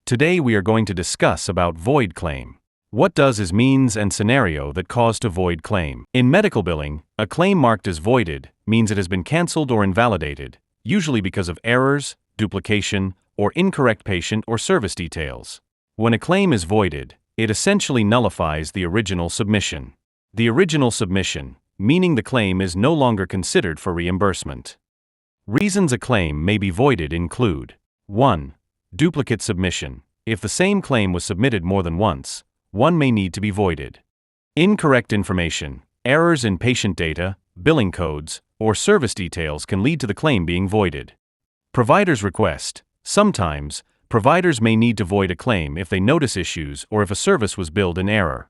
Today we are going to discuss about void claim. What does is means and scenario that cause to void claim. In medical billing, a claim marked as voided means it has been cancelled or invalidated, usually because of errors, duplication, or incorrect patient or service details. When a claim is voided, it essentially nullifies the original submission. The original submission, meaning the claim is no longer considered for reimbursement. Reasons a claim may be voided include 1. Duplicate submission. If the same claim was submitted more than once, one may need to be voided. Incorrect information, errors in patient data, billing codes, or service details can lead to the claim being voided. Provider's request. Sometimes, providers may need to void a claim if they notice issues or if a service was billed in error.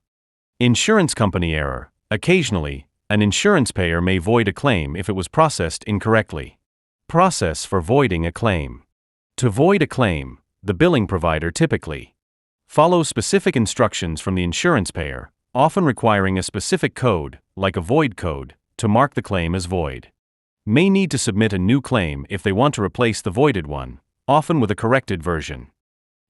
Insurance company error. Occasionally, an insurance payer may void a claim if it was processed incorrectly. Process for voiding a claim. To void a claim, the billing provider typically follows specific instructions from the insurance payer, often requiring a specific code, like a void code, to mark the claim as void. May need to submit a new claim if they want to replace the voided one, often with a corrected version.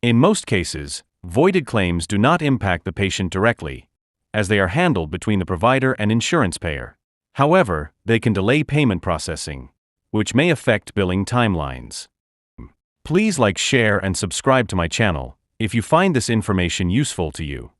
In most cases, voided claims do not impact the patient directly, as they are handled between the provider and insurance payer. However, they can delay payment processing, which may affect billing timelines. Please like, share, and subscribe to my channel if you find this information useful to you.